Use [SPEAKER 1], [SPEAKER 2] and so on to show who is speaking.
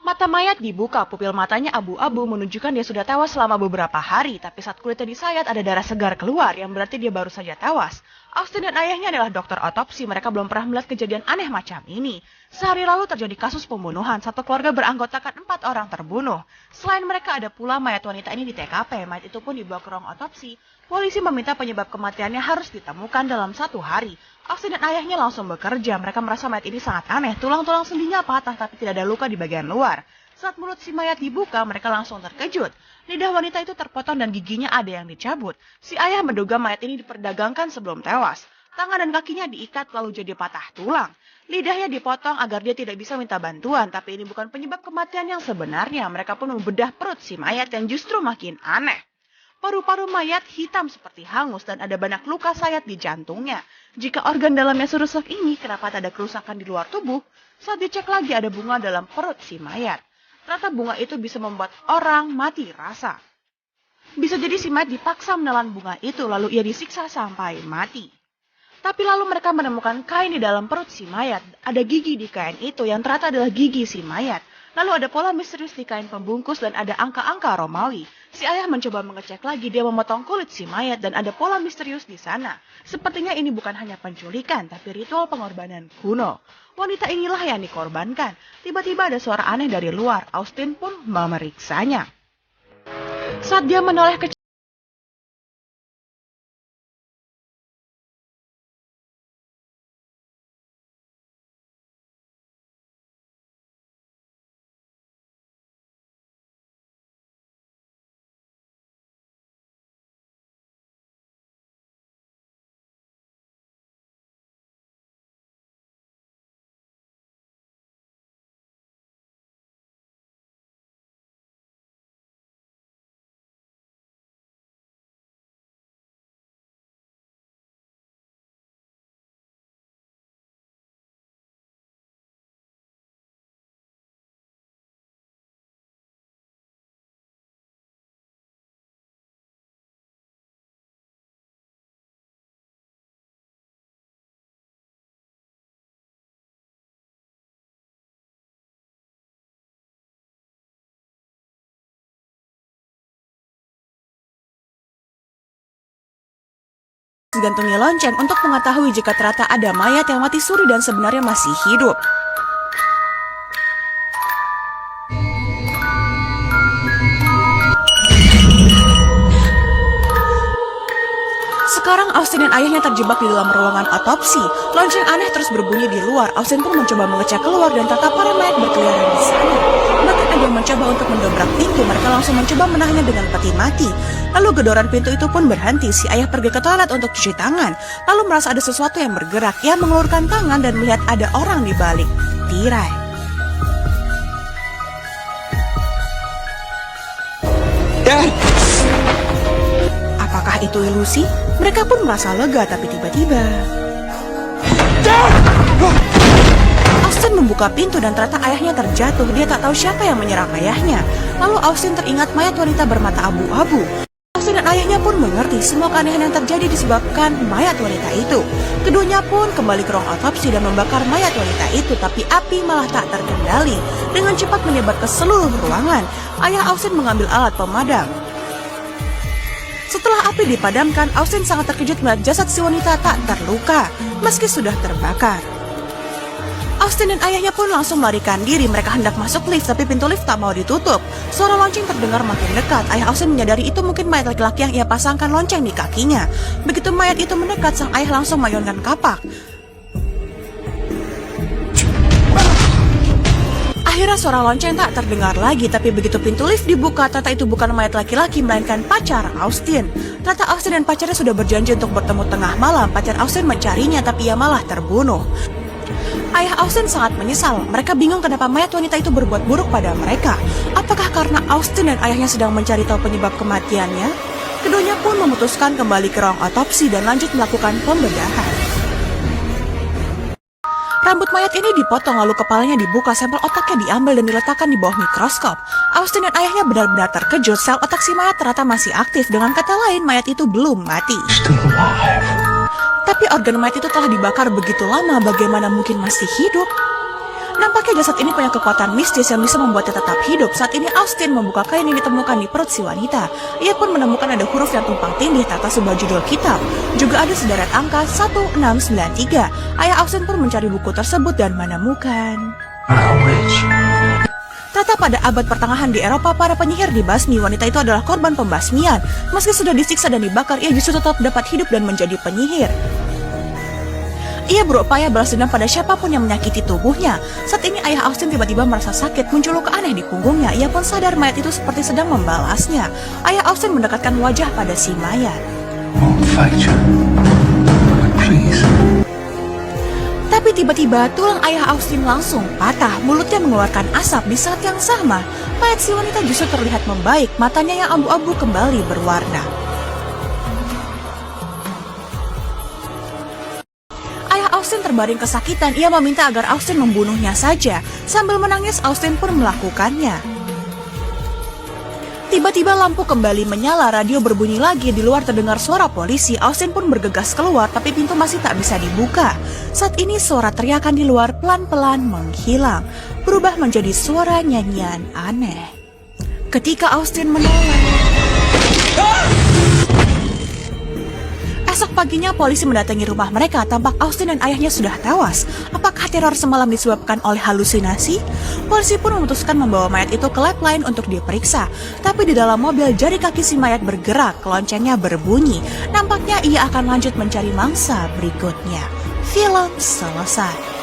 [SPEAKER 1] Mata mayat dibuka, pupil matanya abu-abu menunjukkan dia sudah tewas selama beberapa hari. Tapi saat kulitnya disayat ada darah segar keluar, yang berarti dia baru saja tewas. Austin dan ayahnya adalah dokter otopsi, mereka belum pernah melihat kejadian aneh macam ini. Sehari lalu terjadi kasus pembunuhan, satu keluarga beranggotakan 4 orang terbunuh. Selain mereka ada pula mayat wanita ini di TKP, mayat itu pun dibawa ke ruang otopsi. Polisi meminta penyebab kematiannya harus ditemukan dalam 1 hari. Austin dan ayahnya langsung bekerja, mereka merasa mayat ini sangat aneh, tulang-tulang sendinya patah tapi tidak ada luka di bagian luar. Saat mulut si mayat dibuka, mereka langsung terkejut. Lidah wanita itu terpotong dan giginya ada yang dicabut. Si ayah menduga mayat ini diperdagangkan sebelum tewas. Tangan dan kakinya diikat lalu jadi patah tulang. Lidahnya dipotong agar dia tidak bisa minta bantuan, tapi ini bukan penyebab kematian yang sebenarnya. Mereka pun membedah perut si mayat yang justru makin aneh. Paru-paru mayat hitam seperti hangus dan ada banyak luka sayat di jantungnya. Jika organ dalamnya serusak ini, kenapa tak ada kerusakan di luar tubuh? Saat dicek lagi ada bunga dalam perut si mayat. Ternyata bunga itu bisa membuat orang mati rasa. Bisa jadi si mayat dipaksa menelan bunga itu lalu ia disiksa sampai mati. Tapi lalu mereka menemukan kain di dalam perut si mayat. Ada gigi di kain itu yang ternyata adalah gigi si mayat. Lalu ada pola misterius di kain pembungkus dan ada angka-angka Romawi. Si ayah mencoba mengecek lagi, dia memotong kulit si mayat dan ada pola misterius di sana. Sepertinya ini bukan hanya penculikan, tapi ritual pengorbanan kuno. Wanita inilah yang dikorbankan. Tiba-tiba ada suara aneh dari luar. Austin pun memeriksanya. Saat dia menoleh ke digantungi lonceng untuk mengetahui jika ternyata ada mayat yang mati suri dan sebenarnya masih hidup. Sekarang Austin dan ayahnya terjebak di dalam ruangan otopsi. Lonceng aneh terus berbunyi di luar. Austin pun mencoba mengecek keluar dan ternyata para mayat berkeliaran di sana. Bahkan ada yang mencoba untuk mendobrak pintu. Mereka langsung mencoba menahannya dengan peti mati. Lalu gedoran pintu itu pun berhenti. Si ayah pergi ke toilet untuk cuci tangan. Lalu merasa ada sesuatu yang bergerak. Ia mengulurkan tangan dan melihat ada orang di balik tirai. Apakah itu ilusi? Mereka pun merasa lega, tapi tiba-tiba Austin membuka pintu dan ternyata ayahnya terjatuh. Dia tak tahu siapa yang menyerang ayahnya. Lalu Austin teringat mayat wanita bermata abu-abu. Austin dan ayahnya pun mengerti semua keanehan yang terjadi disebabkan mayat wanita itu. Keduanya pun kembali ke ruang otopsi dan membakar mayat wanita itu, tapi api malah tak terkendali. Dengan cepat menyebar ke seluruh ruangan. Ayah Austin mengambil alat pemadam. Setelah api dipadamkan, Austin sangat terkejut melihat jasad si wanita tak terluka, meski sudah terbakar. Austin dan ayahnya pun langsung melarikan diri. Mereka hendak masuk lift, tapi pintu lift tak mau ditutup. Suara lonceng terdengar makin dekat. Ayah Austin menyadari itu mungkin mayat laki-laki yang ia pasangkan lonceng di kakinya. Begitu mayat itu mendekat, sang ayah langsung mayunkan kapak. Akhirnya suara lonceng tak terdengar lagi, tapi begitu pintu lift dibuka, ternyata itu bukan mayat laki-laki, melainkan pacar Austin. Ternyata Austin dan pacarnya sudah berjanji untuk bertemu tengah malam. Pacar Austin mencarinya, tapi ia malah terbunuh. Ayah Austin sangat menyesal. Mereka bingung kenapa mayat wanita itu berbuat buruk pada mereka. Apakah karena Austin dan ayahnya sedang mencari tahu penyebab kematiannya? Keduanya pun memutuskan kembali ke ruang otopsi dan lanjut melakukan pembedahan. Rambut mayat ini dipotong lalu kepalanya dibuka, sampel otaknya diambil dan diletakkan di bawah mikroskop. Austin dan ayahnya benar-benar terkejut, sel otak si mayat ternyata masih aktif. Dengan kata lain, mayat itu belum mati. Tapi organ mayat itu telah dibakar begitu lama, bagaimana mungkin masih hidup?
[SPEAKER 2] Nampaknya jasad ini punya kekuatan mistis yang bisa membuatnya tetap hidup. Saat ini Austin membuka kain yang ditemukan di perut si wanita. Ia pun menemukan ada huruf yang tumpang tindih tak atas sebuah judul kitab. Juga ada sederet angka 1693. Ayah Austin pun mencari buku tersebut dan menemukan. Tetap pada abad pertengahan di Eropa, para penyihir dibasmi. Wanita itu adalah korban pembasmian. Meski sudah disiksa dan dibakar, ia justru tetap dapat hidup dan menjadi penyihir. Ia berupaya balas dendam pada siapapun yang menyakiti tubuhnya. Saat ini ayah Austin tiba-tiba merasa sakit, muncul luka aneh di punggungnya. Ia pun sadar mayat itu seperti sedang membalasnya. Ayah Austin mendekatkan wajah pada si mayat. Tapi tiba-tiba tulang ayah Austin langsung patah, mulutnya mengeluarkan asap. Di saat yang sama, mayat si wanita justru terlihat membaik, matanya yang abu-abu kembali berwarna. Austin terbaring kesakitan. Ia meminta agar Austin membunuhnya saja. Sambil menangis, Austin pun melakukannya. Tiba-tiba lampu kembali menyala, radio berbunyi lagi. Di luar terdengar suara polisi. Austin pun bergegas keluar, tapi pintu masih tak bisa dibuka. Saat ini suara teriakan di luar pelan-pelan menghilang, berubah menjadi suara nyanyian aneh. Ketika Austin menoleh, esok paginya polisi mendatangi rumah mereka. Tampak Austin dan ayahnya sudah tewas. Apakah teror semalam disebabkan oleh halusinasi? Polisi pun memutuskan membawa mayat itu ke lab lain untuk diperiksa. Tapi di dalam mobil, jari kaki si mayat bergerak, loncengnya berbunyi. Nampaknya ia akan lanjut mencari mangsa berikutnya. Film selesai.